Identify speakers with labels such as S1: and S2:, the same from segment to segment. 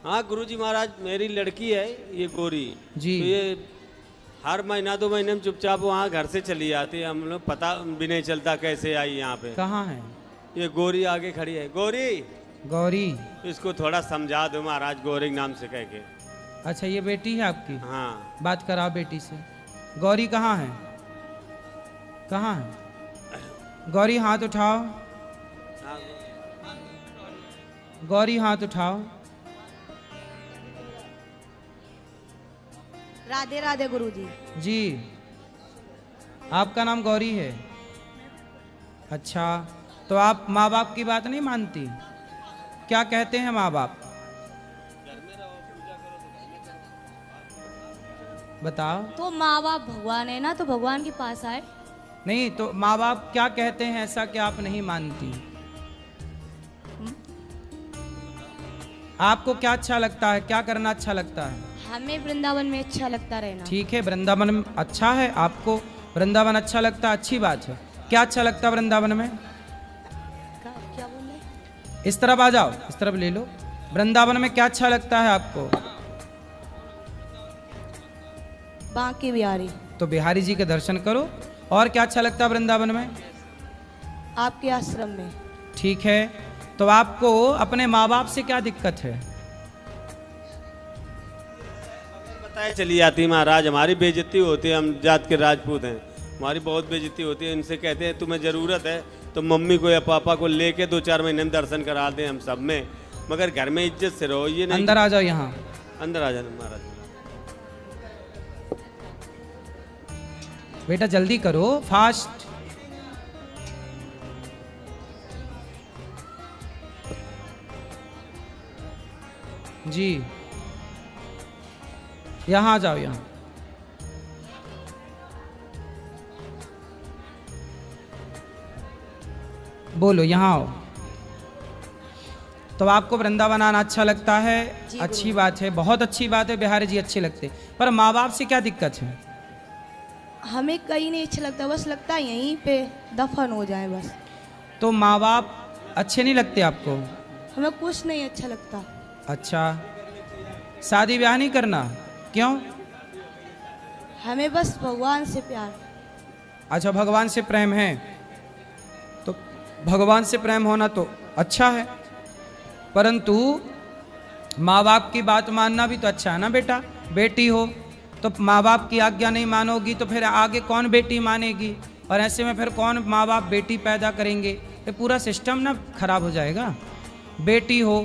S1: हाँ गुरुजी महाराज, मेरी लड़की है ये गोरी
S2: जी।
S1: तो ये हर महीना 2 महीने में चुपचाप वहाँ घर से चली आती है। हम लोग पता भी नहीं चलता कैसे आई यहाँ पे।
S2: कहाँ है
S1: ये गोरी आगे खड़ी है। गोरी,
S2: गौरी?
S1: इसको थोड़ा समझा दो महाराज, गौरी नाम से कह के।
S2: अच्छा, ये बेटी है आपकी?
S1: हाँ।
S2: बात कराओ बेटी से। गौरी कहाँ है? कहाँ है गौरी? हाथ उठाओ। गौरी हाथ उठाओ।
S3: राधे राधे गुरुजी।
S2: जी, आपका नाम गौरी है? अच्छा, तो आप माँ बाप की बात नहीं मानती? क्या कहते हैं माँ बाप? बताओ।
S3: तो माँ बाप भगवान है ना, तो भगवान के पास आए।
S2: नहीं तो माँ बाप क्या कहते हैं ऐसा कि आप नहीं मानती? आपको क्या अच्छा लगता है, क्या करना अच्छा लगता है?
S3: हमें वृंदावन में अच्छा लगता रहना।
S2: ठीक है, वृंदावन में अच्छा है। आपको वृंदावन अच्छा लगता है, अच्छी बात है। क्या अच्छा लगता है वृंदावन में?
S3: क्या बोल रहे?
S2: इस तरफ आ जाओ, इस तरफ ले लो। वृंदावन में क्या अच्छा लगता है आपको?
S3: बांके बिहारी।
S2: तो बिहारी जी के दर्शन करो। और क्या अच्छा लगता है वृंदावन में?
S3: आपके आश्रम में।
S2: ठीक है, तो आपको अपने माँ बाप से क्या दिक्कत है?
S1: बताए चली जाती महाराज, हमारी बेइज्जती होती है। हम जात के राजपूत हैं, हमारी बहुत बेइज्जती होती है। इनसे कहते हैं तुम्हें ज़रूरत है तो मम्मी को या पापा को लेके 2-4 महीने में दर्शन करा दें हम सब में, मगर घर में इज्जत से रहो। ये नहीं।
S2: अंदर आ जाओ, यहाँ
S1: अंदर आ जाना महाराज।
S2: बेटा जल्दी करो, फास्ट। जी, यहाँ आ जाओ, यहाँ। बोलो, यहाँ आओ। तो आपको वृंदावन आना अच्छा लगता है? अच्छी बात है, बहुत अच्छी बात है। बिहारी जी अच्छे लगते, पर माँ बाप से क्या दिक्कत है?
S3: हमें कहीं नहीं अच्छा लगता, बस लगता है यहीं पे दफन हो जाए बस।
S2: तो माँ बाप अच्छे नहीं लगते आपको?
S3: हमें कुछ नहीं अच्छा लगता।
S2: अच्छा, शादी ब्याह नहीं करना? क्यों?
S3: हमें बस भगवान से प्यार।
S2: अच्छा, भगवान से प्रेम है तो भगवान से प्रेम होना तो अच्छा है, परंतु माँ बाप की बात मानना भी तो अच्छा है ना बेटा। बेटी हो तो माँ बाप की आज्ञा नहीं मानोगी तो फिर आगे कौन बेटी मानेगी? और ऐसे में फिर कौन माँ बाप बेटी पैदा करेंगे? ये पूरा सिस्टम ना खराब हो जाएगा। बेटी हो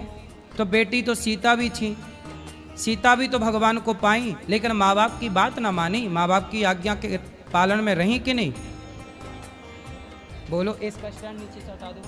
S2: तो बेटी तो सीता भी थी, सीता भी तो भगवान को पाई, लेकिन माँ बाप की बात ना मानी, माँ बाप की आज्ञा के पालन में रही कि नहीं? बोलो, इसका स्टैंड नीचे से हटा दो।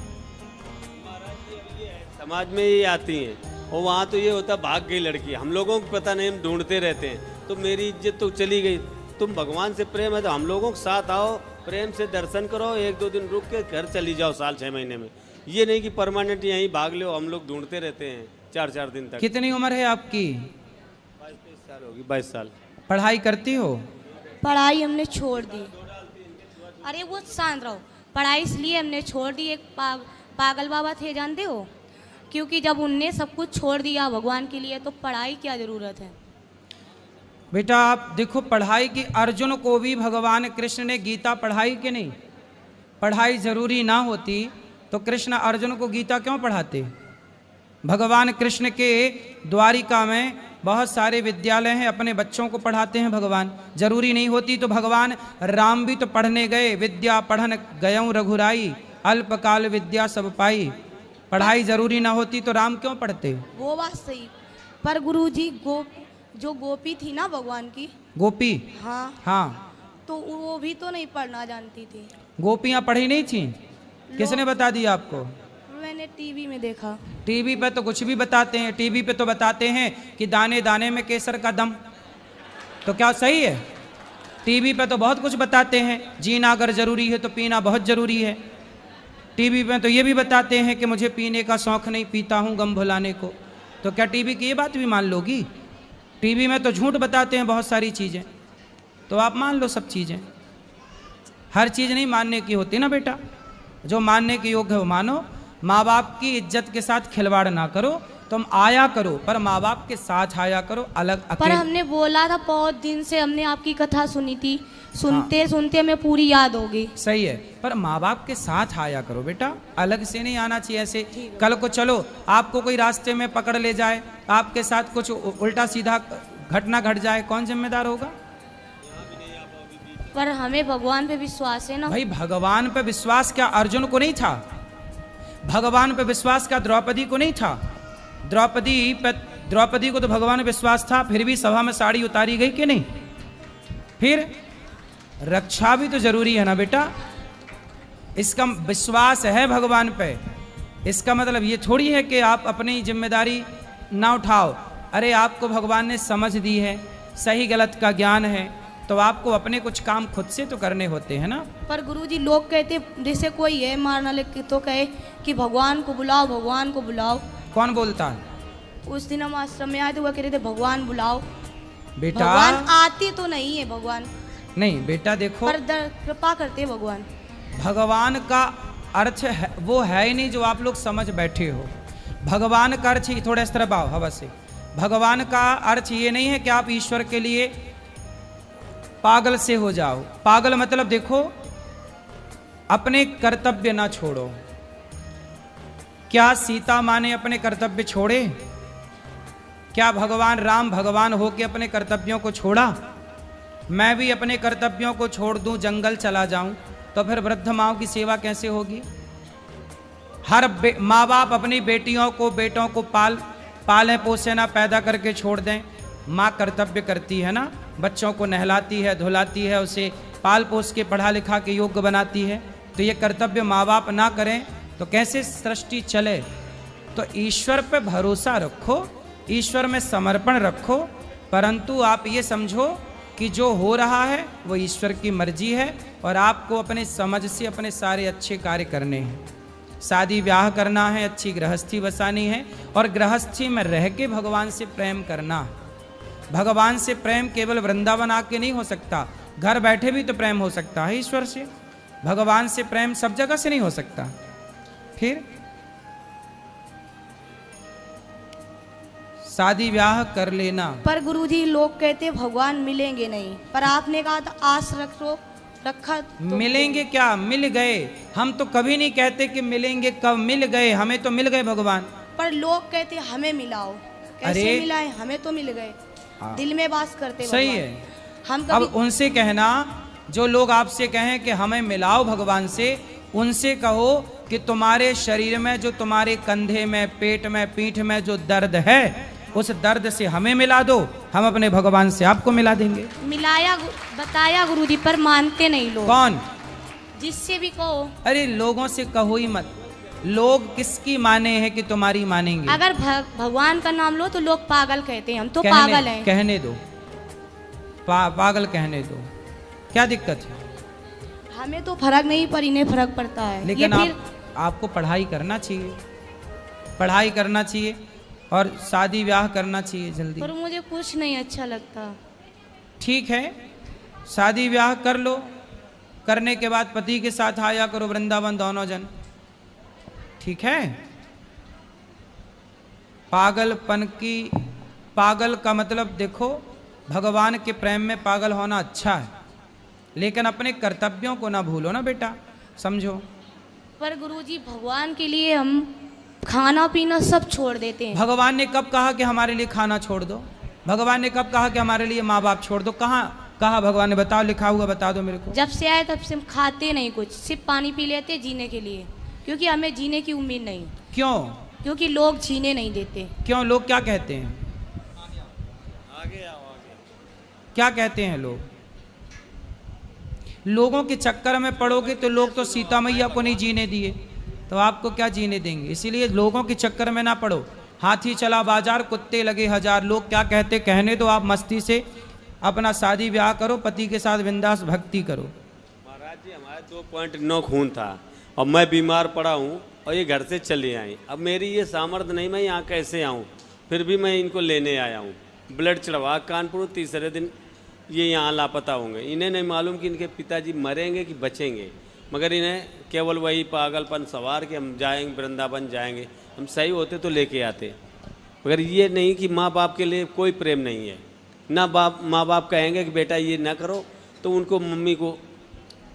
S1: समाज में ये आती हैं और वहाँ तो ये होता भाग गई लड़की, हम लोगों को पता नहीं, हम ढूंढते रहते हैं। तो मेरी इज्जत तो चली गई। तुम भगवान से प्रेम है तो हम लोगों के साथ आओ, प्रेम से दर्शन करो, 1-2 दिन रुक के घर चली जाओ साल 6 महीने में। ये नहीं कि परमानेंट यहीं भाग लो। हम लोग ढूंढते रहते हैं 4-4 दिन तक।
S2: कितनी उम्र है आपकी?
S1: 22-23 साल होगी। 22 साल।
S2: पढ़ाई करती हो?
S3: पढ़ाई हमने छोड़ दी। अरे वो शांत रहो। पढ़ाई इसलिए हमने छोड़ दी, एक पागल बाबा थे जानते हो, क्योंकि जब उनने सब कुछ छोड़ दिया भगवान के लिए तो पढ़ाई क्या ज़रूरत है।
S2: बेटा आप देखो, पढ़ाई की अर्जुन को भी भगवान कृष्ण ने गीता पढ़ाई कि नहीं? पढ़ाई जरूरी ना होती तो कृष्ण अर्जुन को गीता क्यों पढ़ाते? भगवान कृष्ण के द्वारिका में बहुत सारे विद्यालय हैं, अपने बच्चों को पढ़ाते हैं भगवान। जरूरी नहीं होती तो भगवान राम भी तो पढ़ने गए। विद्या पढ़न गयऊँ रघुराई, अल्पकाल विद्या सब पाई। पढ़ाई जरूरी ना होती तो राम क्यों पढ़ते?
S3: वो बात सही, पर गुरुजी जो गोपी थी ना भगवान की,
S2: गोपी?
S3: हाँ
S2: हाँ,
S3: तो वो भी तो नहीं पढ़ना जानती थी।
S2: गोपियाँ पढ़ी नहीं थी? किसने बता दिया आपको?
S3: मैंने टीवी में देखा।
S2: टीवी पे तो कुछ भी बताते हैं। टीवी पे तो बताते हैं कि दाने दाने में केसर का दम। तो क्या सही है? टीवी पे तो बहुत कुछ बताते हैं, जीना अगर जरूरी है तो पीना बहुत जरूरी है। टीवी पे तो ये भी बताते हैं कि मुझे पीने का शौक नहीं, पीता हूँ गम भुलाने को। तो क्या टीवी की ये बात भी मान लोगी? टीवी में तो झूठ बताते हैं बहुत सारी चीज़ें, तो आप मान लो सब चीज़ें। हर चीज़ नहीं मानने की होती ना बेटा, जो मानने के योग्य है वो मानो। माँ बाप की इज्जत के साथ खिलवाड़ ना करो। तुम आया करो, पर माँ बाप के साथ आया करो, अलग
S3: पर
S2: अकेले।
S3: हमने बोला था, बहुत दिन से हमने आपकी कथा सुनी थी, सुनते सुनते हमें पूरी याद हो गई।
S2: सही है, पर माँ बाप के साथ आया करो बेटा, अलग से नहीं आना चाहिए ऐसे। कल को चलो आपको कोई रास्ते में पकड़ ले जाए, आपके साथ कुछ उल्टा सीधा घटना घट जाए, कौन जिम्मेदार होगा?
S3: पर हमें भगवान पे विश्वास है ना।
S2: भाई भगवान पे विश्वास क्या अर्जुन को नहीं था? भगवान पे विश्वास क्या द्रौपदी को नहीं था? द्रौपदी को तो भगवान पे विश्वास था, फिर भी सभा में साड़ी उतारी गई कि नहीं? फिर रक्षा भी तो जरूरी है ना बेटा। इसका विश्वास है भगवान पे, इसका मतलब ये थोड़ी है कि आप अपनी जिम्मेदारी ना उठाओ। अरे आपको भगवान ने समझ दी है, सही गलत का ज्ञान है, तो आपको अपने कुछ काम खुद से तो करने होते हैं ना।
S3: पर गुरुजी लोग कहते, जैसे कोई है मारना लेके तो कहे कि भगवान को बुलाओ, भगवान को बुलाओ।
S2: कौन बोलता है?
S3: उस दिन हम आश्रम में आए थे, वो कह रहे थे भगवान बुलाओ।
S2: बेटा
S3: भगवान आते तो नहीं है भगवान,
S2: नहीं बेटा देखो,
S3: पर कृपा करते हैं भगवान।
S2: भगवान का अर्थ है, वो है ही नहीं जो आप लोग समझ बैठे हो। भगवान का अर्थ ही, थोड़ा इस तरह आओ हवा से, भगवान का अर्थ ये नहीं है कि आप ईश्वर के लिए पागल से हो जाओ। पागल मतलब देखो, अपने कर्तव्य ना छोड़ो। क्या सीता माँ ने अपने कर्तव्य छोड़े? क्या भगवान राम भगवान होके अपने कर्तव्यों को छोड़ा? मैं भी अपने कर्तव्यों को छोड़ दूं, जंगल चला जाऊं, तो फिर वृद्ध माओ की सेवा कैसे होगी? हर माँ बाप अपनी बेटियों को बेटों को पाले पोसे ना, पैदा करके छोड़ दें। माँ कर्तव्य करती है ना, बच्चों को नहलाती है, धुलाती है, उसे पाल पोस के पढ़ा लिखा के योग्य बनाती है। तो ये कर्तव्य माँ बाप ना करें तो कैसे सृष्टि चले? तो ईश्वर पे भरोसा रखो, ईश्वर में समर्पण रखो, परंतु आप ये समझो कि जो हो रहा है वो ईश्वर की मर्जी है और आपको अपने समझ से अपने सारे अच्छे कार्य करने हैं। शादी ब्याह करना है, अच्छी गृहस्थी बसानी है और गृहस्थी में रह के भगवान से प्रेम करना है। भगवान से प्रेम केवल वृंदावन आके नहीं हो सकता, घर बैठे भी तो प्रेम हो सकता है ईश्वर से। भगवान से प्रेम सब जगह से नहीं हो सकता। फिर शादी ब्याह कर लेना।
S3: पर गुरुजी लोग कहते भगवान मिलेंगे नहीं, पर आपने कहा था आस रखा तो
S2: मिलेंगे क्या? मिल गए। हम तो कभी नहीं कहते कि मिलेंगे, कब मिल गए, हमें तो मिल गए भगवान।
S3: पर लोग कहते हमें मिलाओ, कैसे मिलाए? हमें तो मिल गए, दिल में वास करते
S2: सही
S3: भगवान।
S2: है।
S3: हम
S2: अब उनसे कहना, जो लोग आपसे कहें कि हमें मिलाओ भगवान से, उनसे कहो कि तुम्हारे शरीर में, जो तुम्हारे कंधे में, पेट में, पीठ में जो दर्द है, उस दर्द से हमें मिला दो, हम अपने भगवान से आपको मिला देंगे।
S3: मिलाया बताया गुरुजी, पर मानते नहीं लोग।
S2: कौन?
S3: जिससे भी कहो।
S2: अरे लोगों से कहो ही मत। लोग किसकी माने हैं कि तुम्हारी मानेंगे?
S3: अगर भगवान का नाम लो तो लोग पागल कहते हैं, हम तो पागल हैं।
S2: कहने दो, पागल कहने दो, क्या दिक्कत है?
S3: हमें तो फर्क नहीं, पर इन्हें फर्क पड़ता है।
S2: लेकिन आपको पढ़ाई करना चाहिए, पढ़ाई करना चाहिए और शादी ब्याह करना चाहिए जल्दी।
S3: पर मुझे कुछ नहीं अच्छा लगता।
S2: ठीक है, शादी ब्याह कर लो, करने के बाद पति के साथ आया करो वृंदावन दोनों जन, ठीक है? पागलपन की, पागल का मतलब देखो, भगवान के प्रेम में पागल होना अच्छा है, लेकिन अपने कर्तव्यों को ना भूलो ना बेटा, समझो।
S3: पर गुरुजी भगवान के लिए हम खाना पीना सब छोड़ देते हैं।
S2: भगवान ने कब कहा कि हमारे लिए खाना छोड़ दो? भगवान ने कब कहा कि हमारे लिए माँ बाप छोड़ दो? कहाँ कहा भगवान ने? बताओ, लिखा हुआ बता दो मेरे को।
S3: जब से आए तब से हम खाते नहीं कुछ, सिर्फ पानी पी लेते हैं जीने के लिए, क्योंकि हमें जीने की उम्मीद नहीं।
S2: क्यों?
S3: क्योंकि लोग जीने नहीं देते।
S2: क्यों? लोग क्या कहते हैं? क्या कहते हैं लोग? लोगों के चक्कर में पड़ोगे तो लोग तो सीता मैया को नहीं जीने दिए, तो आपको क्या जीने देंगे? इसीलिए लोगों के चक्कर में ना पड़ो। हाथी चला बाजार, कुत्ते लगे हजार, लोग क्या कहते कहने दो। आप मस्ती से अपना शादी ब्याह करो, पति के साथ बिंदास भक्ति करो।
S1: महाराज जी हमारे 2.9 खून था और मैं बीमार पड़ा हूँ और ये घर से चली आई। अब मेरी ये सामर्थ्य नहीं, मैं यहाँ कैसे आऊँ? फिर भी मैं इनको लेने आया हूँ। ब्लड चढ़वा कानपुर, तीसरे दिन ये यहाँ लापता होंगे। इन्हें नहीं मालूम कि इनके पिताजी मरेंगे कि बचेंगे, मगर इन्हें केवल वही पागलपन सवार कि हम जाएंगे वृंदावन जाएंगे। हम सही होते तो लेके आते। मगर ये नहीं कि माँ बाप के लिए कोई प्रेम नहीं है ना। माँ बाप कहेंगे कि बेटा ये ना करो तो उनको मम्मी को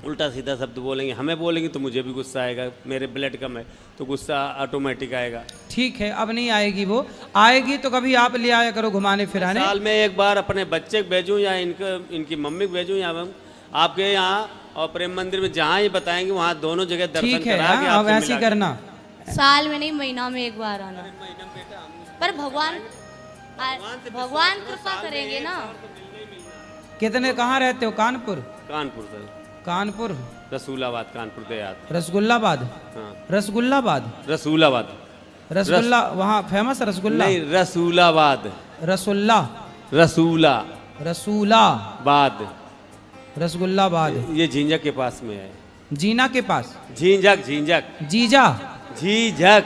S1: उल्टा सीधा शब्द बोलेंगे, हमें बोलेंगे तो मुझे भी गुस्सा आएगा, मेरे ब्लड कम है तो गुस्सा ऑटोमेटिक आएगा।
S2: ठीक है, अब नहीं आएगी, वो आएगी तो कभी आप ले आया करो घुमाने फिराने।
S1: साल में एक बार अपने बच्चे को भेजूँ या इनकी मम्मी को भेजूँ या आपके यहाँ और प्रेम मंदिर में जहाँ ये बताएंगे वहाँ दोनों जगह दर्शन
S2: ठीक है,
S1: करा के
S2: अब
S1: आपसे
S2: ऐसे ही
S1: मिला के।
S2: करना।
S3: साल में नहीं, महीना में एक बार आना। पर भगवान कृपा करेंगे ना।
S2: कितने, कहाँ रहते हो? कानपुर?
S1: कानपुर सर,
S2: कानपुर,
S1: रसूलाबाद, कानपुर देहात।
S2: रसगुल्लाबाद?
S1: हाँ,
S2: रसगुल्लाबाद,
S1: रसूलाबाद।
S2: रसगुल्ला वहाँ फेमस रसगुल्ला?
S1: नहीं, रसूलाबाद।
S2: रसुल्ला,
S1: रसूला
S2: रसूलाबाद,
S1: बाद,
S2: रसगुल्लाबाद।
S1: ये झींझक के पास में है।
S2: जीना के पास?
S1: झींझक, झींझक,
S2: जीजा?
S1: झीझक,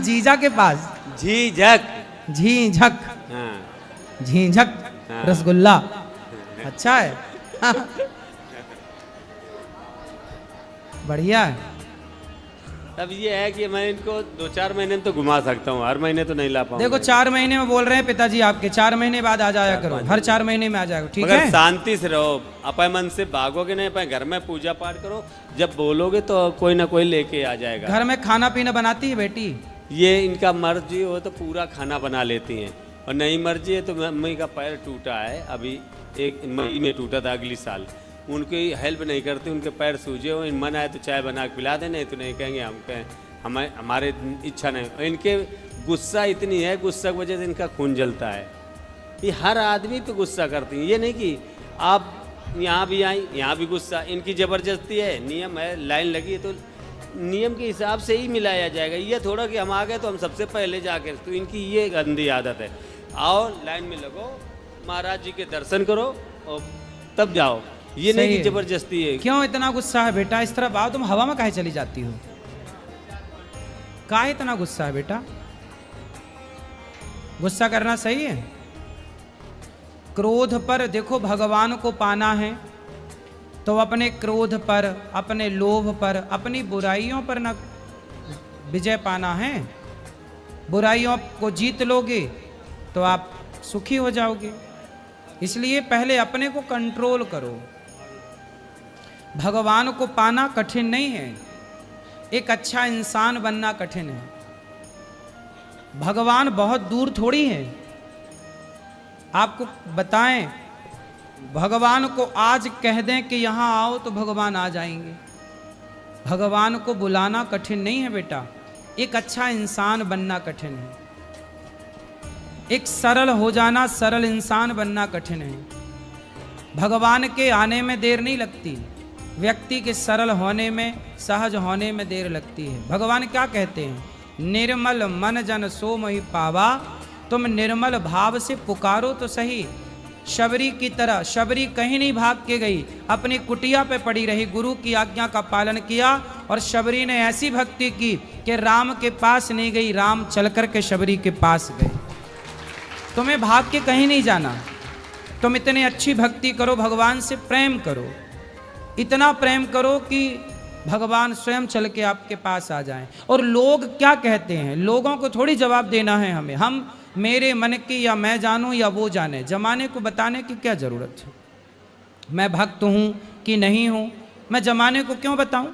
S2: जीजा के पास?
S1: झीझक।
S2: झीझक,
S1: हाँ,
S2: झीझक
S1: हाँ।
S2: रसगुल्ला, अच्छा है। बढ़िया है।
S1: अब ये है कि मैं इनको 2-4 महीने में तो घुमा सकता हूँ, हर महीने तो नहीं ला पाऊंगा।
S2: देखो 4 महीने में बोल रहे हैं पिताजी आपके, 4 महीने बाद आ जाया करो, हर 4 महीने में आ जाएगा, ठीक
S1: मगर
S2: है?
S1: शांति से रहो, अपने मन से भागोगे नहीं, अपने घर में पूजा पाठ करो, जब बोलोगे तो कोई ना कोई लेके आ जाएगा।
S2: घर में खाना पीना बनाती है बेटी?
S1: ये इनका मर्जी हो तो पूरा खाना बना लेती हैं, और नहीं मर्जी है तो मम्मी का पैर टूटा है, अभी 1 मई में टूटा था, अगली साल। उनकी हेल्प नहीं करती, उनके पैर सूजे हो, मन आए तो चाय बना के पिला दे, नहीं तो नहीं कहेंगे हम कहें हमारे इच्छा नहीं। और इनके गुस्सा इतनी है, गुस्सा की वजह से इनका खून जलता है। ये हर आदमी पे गुस्सा करती हैं, ये नहीं कि आप यहाँ भी आई यहाँ भी गुस्सा। इनकी ज़बरदस्ती है, नियम है, लाइन लगी है तो नियम के हिसाब से ही मिलाया जाएगा। ये थोड़ा कि हम आ गए तो हम सबसे पहले जाके, तो इनकी ये गंदी आदत है। आओ लाइन में लगो, महाराज जी के दर्शन करो और तब जाओ, ये नहीं कि जबरदस्ती है।
S2: क्यों इतना गुस्सा है बेटा? इस तरफ आओ, तुम हवा में काहे चली जाती हो? काहे इतना गुस्सा है बेटा? गुस्सा करना सही है? क्रोध पर देखो, भगवान को पाना है तो अपने क्रोध पर, अपने लोभ पर, अपनी बुराइयों पर ना विजय पाना है। बुराइयों को जीत लोगे तो आप सुखी हो जाओगे। इसलिए पहले अपने को कंट्रोल करो। भगवान को पाना कठिन नहीं है, एक अच्छा इंसान बनना कठिन है। भगवान बहुत दूर थोड़ी है। आपको बताएं, भगवान को आज कह दें कि यहाँ आओ तो भगवान आ जाएंगे। भगवान को बुलाना कठिन नहीं है बेटा, एक अच्छा इंसान बनना कठिन है। एक सरल हो जाना, सरल इंसान बनना कठिन है। भगवान के आने में देर नहीं लगती, व्यक्ति के सरल होने में, सहज होने में देर लगती है। भगवान क्या कहते हैं? निर्मल मन जन सो मोहि पावा, तुम निर्मल भाव से पुकारो तो सही। शबरी की तरह, शबरी कहीं नहीं भाग के गई, अपनी कुटिया पे पड़ी रही, गुरु की आज्ञा का पालन किया, और शबरी ने ऐसी भक्ति की कि राम के पास नहीं गई, राम चल कर के शबरी के पास गए। तुम्हें भाग के कहीं नहीं जाना, तुम इतनी अच्छी भक्ति करो, भगवान से प्रेम करो, इतना प्रेम करो कि भगवान स्वयं चल के आपके पास आ जाएं। और लोग क्या कहते हैं, लोगों को थोड़ी जवाब देना है हमें। हम मेरे मन की या मैं जानूं या वो जाने, जमाने को बताने की क्या ज़रूरत है? मैं भक्त हूँ कि नहीं हूँ, मैं जमाने को क्यों बताऊं?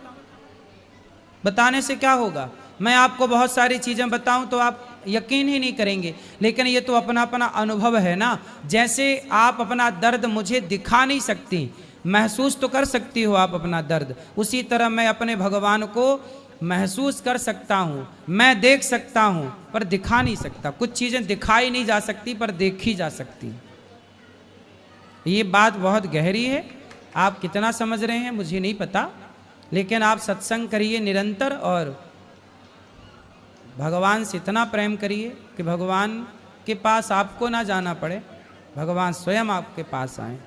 S2: बताने से क्या होगा? मैं आपको बहुत सारी चीज़ें बताऊं तो आप यकीन ही नहीं करेंगे, लेकिन ये तो अपना अपना अनुभव है ना। जैसे आप अपना दर्द मुझे दिखा नहीं सकती, महसूस तो कर सकती हो आप अपना दर्द, उसी तरह मैं अपने भगवान को महसूस कर सकता हूँ, मैं देख सकता हूँ पर दिखा नहीं सकता। कुछ चीज़ें दिखाई नहीं जा सकती पर देखी जा सकती। ये बात बहुत गहरी है, आप कितना समझ रहे हैं मुझे नहीं पता, लेकिन आप सत्संग करिए निरंतर और भगवान से इतना प्रेम करिए कि भगवान के पास आपको ना जाना पड़े, भगवान स्वयं आपके पास आए।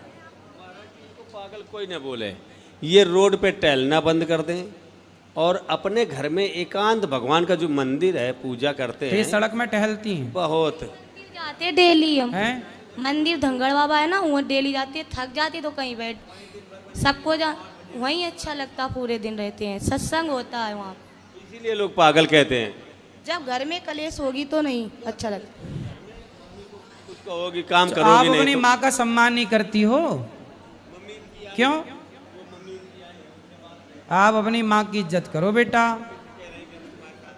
S1: पागल कोई न बोले, ये रोड पे टहलना बंद कर दें और अपने घर में एकांत भगवान का जो मंदिर है पूजा करते हैं।
S2: ये सड़क में टहलती हैं
S1: बहुत
S3: जाते डेली हम
S2: हैं?
S3: मंदिर धंगड़ बाबा है ना, वो डेली जाती है, थक जाती तो कहीं बैठ, सबको वहीं अच्छा लगता, पूरे दिन रहते हैं, सत्संग होता है वहाँ।
S1: इसीलिए लोग पागल कहते हैं।
S3: जब घर में कलेश होगी तो नहीं अच्छा लगता।
S1: कहोगी काम
S2: आप
S1: करोगी
S2: अपनी
S1: नहीं तो
S2: माँ का सम्मान नहीं करती हो, क्यों? आप अपनी माँ की इज्जत करो बेटा।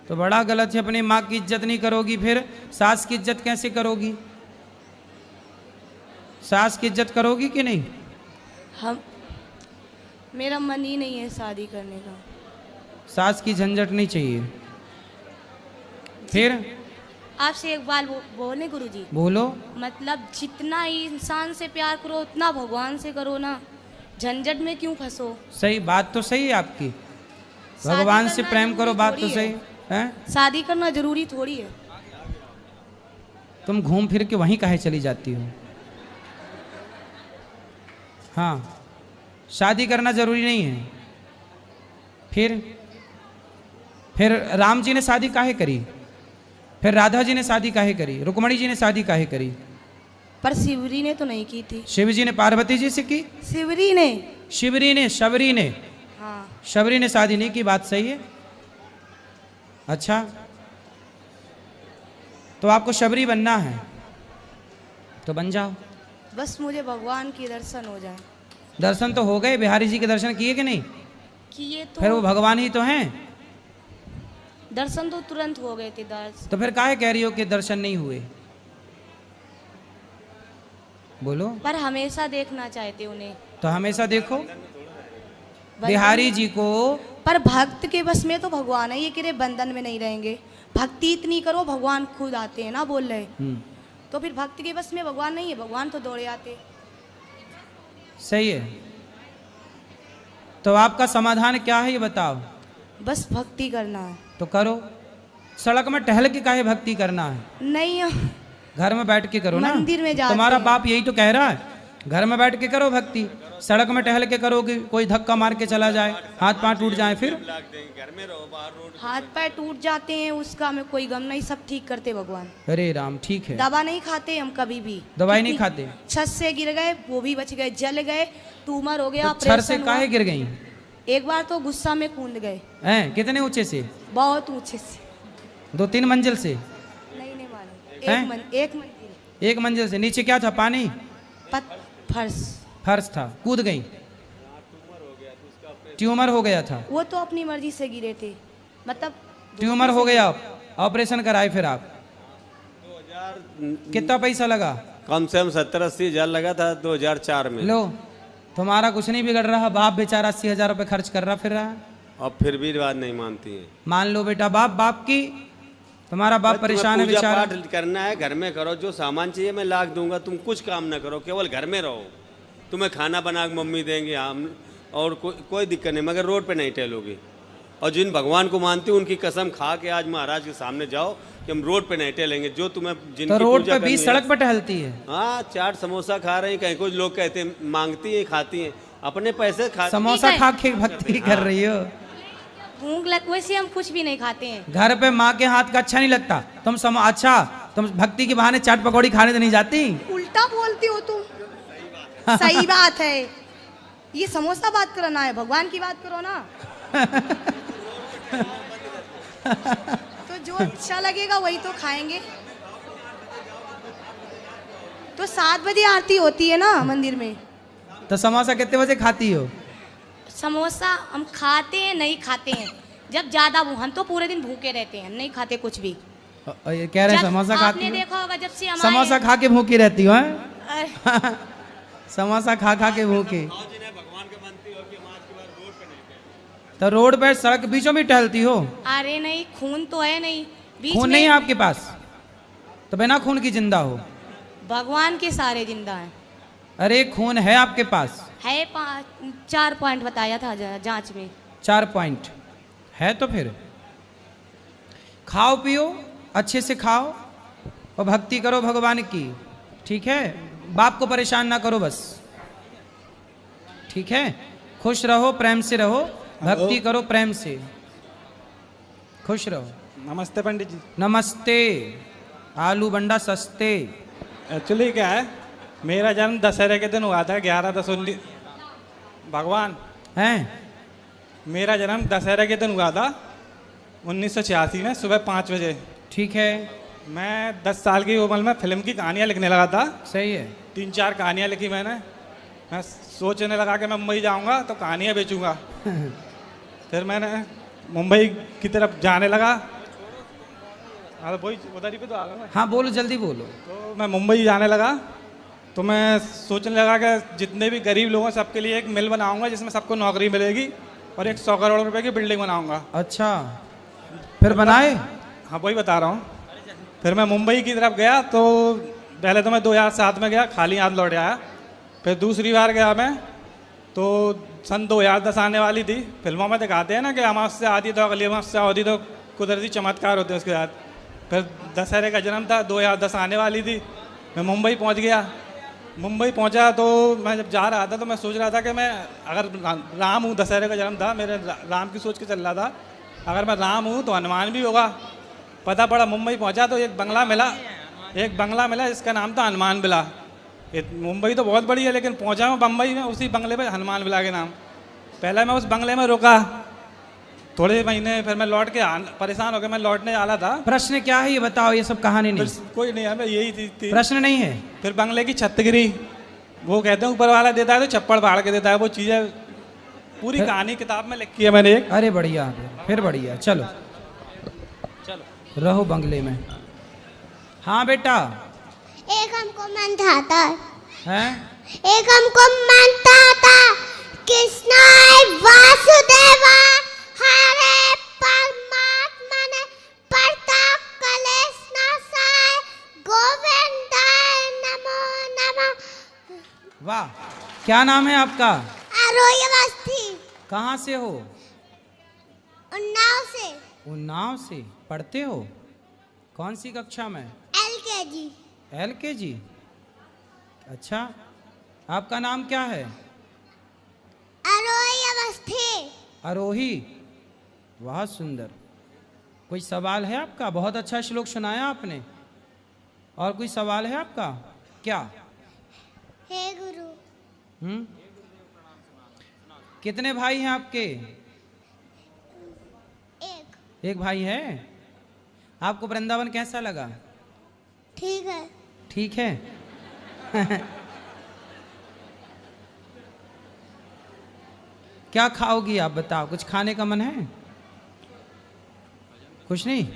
S2: तो बड़ा गलत है, अपनी माँ की इज्जत नहीं करोगी, फिर सास की इज्जत कैसे करोगी? सास की इज्जत करोगी कि नहीं?
S3: हम मेरा मन ही नहीं है शादी करने का।
S2: सास की झंझट नहीं चाहिए। फिर
S3: आपसे एक बात बोले गुरुजी,
S2: बोलो।
S3: मतलब जितना ही इंसान से प्यार करो उतना भगवान से करो ना, झंझट में क्यों फंसो।
S2: सही बात तो सही है आपकी,
S3: शादी
S2: भगवान से
S3: करना
S2: प्रेम करो,
S3: जरूरी
S2: बात तो
S3: थोड़ी
S2: सही है।
S3: शादी करना जरूरी थोड़ी है।
S2: तुम घूम फिर के वहीं काहे चली जाती हो? हाँ, शादी करना जरूरी नहीं है। फिर राम जी ने शादी काहे करी? फिर राधा जी ने शादी काहे करी? रुक्मणी जी ने शादी काहे करी?
S3: पर शिवरी ने तो नहीं की थी।
S2: शिव जी ने पार्वती जी से की,
S3: शिवरी ने,
S2: शबरी ने
S3: हाँ
S2: शबरी ने शादी नहीं की, बात सही है। अच्छा, तो आपको शबरी बनना है तो बन जाओ।
S3: बस मुझे भगवान की दर्शन हो जाए।
S2: दर्शन तो हो गए, बिहारी जी के दर्शन किए कि नहीं?
S3: किए
S2: फिर वो
S3: तो
S2: भगवान ही तो हैं।
S3: दर्शन तो तुरंत हो गए थे
S2: तो फिर काहे कह रही हो कि दर्शन नहीं हुए? बोलो।
S3: पर हमेशा देखना चाहते उन्हें।
S2: तो हमेशा देखो बिहारी जी को।
S3: पर भक्त के बस में तो भगवान है, ये कि बंधन में नहीं रहेंगे। भक्ति इतनी करो, भगवान खुद आते हैं ना, बोल रहे। तो फिर भक्त के बस में भगवान नहीं है, भगवान तो दौड़े आते।
S2: सही है। तो आपका समाधान क्या है ये बताओ।
S3: बस भक्ति करना है
S2: तो करो। सड़क में टहल के काहे भक्ति करना है?
S3: नहीं,
S2: घर में बैठ के करो ना।
S3: मंदिर में जाते
S2: तुम्हारा
S3: हैं।
S2: बाप यही तो कह रहा है, घर में बैठ के करो भक्ति। सड़क में टहल के करोगे, कोई धक्का मार के चला जाए, हाथ पांव टूट जाए, फिर
S1: घर में रहो, बाहर रोड
S3: हाथ पैर टूट जाते हैं, उसका हमें कोई गम नहीं, सब ठीक करते भगवान।
S2: अरे राम, ठीक है।
S3: दवा नहीं खाते हम कभी भी।
S2: दवाई नहीं खाते?
S3: छत से गिर गए वो भी बच गए, जल गए, ट्यूमर हो गया,
S2: तो छर से
S3: ऑपरेशन
S2: काहे
S3: हुआ।
S2: एक गई?
S3: एक बार तो गुस्सा में कूद गए,
S2: हैं? कितने ऊंचे से?
S3: बहुत ऊंचे से।
S2: 2-3 मंजिल से?
S3: नहीं मालूम,
S2: हैं?
S3: एक मंजिल।
S2: एक मंजिल से। नीचे क्या था? पानी?
S3: फर्श।
S2: फर्श था, कूद गई। ट्यूमर हो गया था।
S3: वो तो अपनी मर्जी से गिरे थे, मतलब
S2: ट्यूमर हो गया, ऑपरेशन कराए फिर आप? कितना पैसा लगा?
S1: कम से कम 70-80 हजार लगा था 2004 में।
S2: लो, तुम्हारा कुछ नहीं बिगड़ रहा, बाप बेचारा 80,000 रुपये खर्च कर रहा फिर रहा है।
S1: अब फिर भी बात नहीं मानती है।
S2: मान लो बेटा, बाप की, तुम्हारा बाप
S1: तुम्हें
S2: परेशान है
S1: पूजा
S2: बेचारा।
S1: पाठ करना है, घर में करो, जो सामान चाहिए मैं लाख दूंगा, तुम कुछ काम ना करो, केवल घर में रहो। तुम्हें खाना बना के मम्मी देंगे, हम, और कोई दिक्कत नहीं, मगर रोड पे नहीं टहलोगे। और जिन भगवान को मानते हो उनकी कसम खा के आज महाराज के सामने जाओ कि हम रोड पे नहीं टहलेंगे। जो तुम्हें जिनकी
S2: तो रोड
S1: पूजा
S2: पे बीच
S1: करनी है-
S2: सड़क पर टहलती है।
S1: हाँ, चाट समोसा खा रही, कहीं कुछ लोग कहते हैं मांगती हैं, खाती हैं, अपने पैसे खा।
S2: समोसा खा के भक्ति कर रही हो।
S3: भूख लग, वैसे हम कुछ भी नहीं खाते हैं।
S2: घर पे माँ के हाथ का अच्छा नहीं लगता, अच्छा तुम भक्ति के बहाने चाट पकौड़ी खाने तो नहीं जाती?
S3: उल्टा बोलती हो तुम। सही बात है, ये समोसा बात करना है, भगवान की बात करो ना। तो जो अच्छा लगेगा वही तो खाएंगे। तो 7 बजे आरती होती है ना मंदिर में।
S2: तो समोसा कितने बजे खाती हो?
S3: समोसा हम खाते हैं, नहीं खाते हैं जब ज्यादा हम तो पूरे दिन भूखे रहते हैं, हम नहीं खाते कुछ भी।
S2: ये कह रहे हैं
S3: जब
S2: समोसा खाती
S3: आपने
S2: हो?
S3: देखा होगा जब से हमारे
S2: समोसा खा के भूखी रहती हो? हैं?
S3: अरे,
S2: समोसा खा के भूखी। तो रोड पे सड़क बीचों में टहलती हो?
S3: अरे नहीं, खून तो है नहीं बीच
S2: खून
S3: में।
S2: नहीं है आपके पास? तो बिना खून की जिंदा हो?
S3: भगवान के सारे जिंदा हैं।
S2: अरे खून है आपके पास?
S3: है 4 पॉइंट बताया था जांच में।
S2: 4 पॉइंट है तो फिर खाओ पियो, अच्छे से खाओ और भक्ति करो भगवान की, ठीक है? बाप को परेशान ना करो बस, ठीक है? खुश रहो, प्रेम से रहो, भक्ति करो प्रेम से, खुश रहो।
S4: नमस्ते पंडित जी।
S2: नमस्ते। आलू बंडा सस्ते।
S4: एक्चुअली क्या है, मेरा जन्म दशहरे के दिन हुआ था, 11/10/19। भगवान
S2: हैं?
S4: मेरा जन्म दशहरे के दिन हुआ था 1986 में, सुबह 5 बजे।
S2: ठीक है।
S4: मैं 10 साल की उम्र में फिल्म की कहानियाँ लिखने लगा था।
S2: सही है।
S4: 3-4 कहानियाँ लिखी मैंने। मैं सोचने लगा कि मैं मुंबई जाऊंगा तो कहानियाँ बेचूंगा। फिर मैंने मुंबई की तरफ जाने लगा। वही उधर ही पे तो आ गया मैं।
S2: हाँ बोलो, जल्दी बोलो।
S4: तो मैं मुंबई जाने लगा तो मैं सोचने लगा कि जितने भी गरीब लोग हैं सबके लिए एक मिल बनाऊंगा जिसमें सबको नौकरी मिलेगी और एक 100 करोड़ रुपए की बिल्डिंग बनाऊंगा।
S2: अच्छा, फिर बनाए?
S4: हाँ वही बता रहा हूँ। फिर मैं मुंबई की तरफ गया तो पहले तो मैं 2007 में गया, खाली हाथ लौट आया। फिर दूसरी बार गया मैं तो सन 2010 आने वाली थी। फिल्मों में दिखाते हैं ना कि अमावस्या आती तो अगली अमावस्या होती तो कुदरती चमत्कार होते उसके साथ। फिर दशहरे का जन्म था, 2010 आने वाली थी। मैं मुंबई पहुंच गया। मुंबई पहुंचा तो मैं जब जा रहा था तो मैं सोच रहा था कि मैं अगर राम हूँ, दशहरे का जन्म था, मेरे राम की सोच के चल रहा था, अगर मैं राम हूँ तो हनुमान भी होगा। पता पड़ा मुंबई पहुंचा तो एक बंगला मिला जिसका नाम था हनुमान विला। मुंबई तो बहुत बड़ी है लेकिन पहुंचा मैं बम्बई में उसी बंगले पे हनुमान विला के नाम। पहले मैं उस बंगले में रुका थोड़े महीने, फिर मैं लौट के परेशान हो गया, मैं लौटने वाला था।
S2: प्रश्न क्या है ये बताओ, ये सब कहानी नहीं।
S4: कोई नहीं है, मैं यही थी।
S2: प्रश्न नहीं है।
S4: फिर बंगले की छत गिरी। वो कहते हैं ऊपर वाला देता है तो चप्पड़ फाड़ के देता है, वो चीज़ें पूरी कहानी किताब में लिखी है मैंने एक।
S2: अरे बढ़िया, फिर बढ़िया। चलो रहो बंगले में। हाँ बेटा।
S5: एक हमको मनता था,
S2: हैं?
S5: एक हमको मनता था, कृष्ण वासुदेवा हरे परमात्मा ने पढ़ता कलेश नासाय गोविंदाय नमो नमः।
S2: वाह, क्या नाम है आपका?
S5: आरोही अवस्थी।
S2: कहाँ से हो?
S5: उन्नाव से।
S2: उन्नाव से। पढ़ते हो कौन सी कक्षा में?
S5: LKG।
S2: LKG। अच्छा, आपका नाम क्या है?
S5: आरोही अवस्थी।
S2: आरोही। बहुत सुंदर। कोई सवाल है आपका? बहुत अच्छा श्लोक सुनाया आपने। और कोई सवाल है आपका? क्या?
S5: हे गुरु।
S2: कितने भाई हैं आपके? एक भाई है। आपको वृंदावन कैसा लगा?
S5: ठीक है।
S2: ठीक है। क्या खाओगी आप बताओ? कुछ खाने का मन है? कुछ नहीं?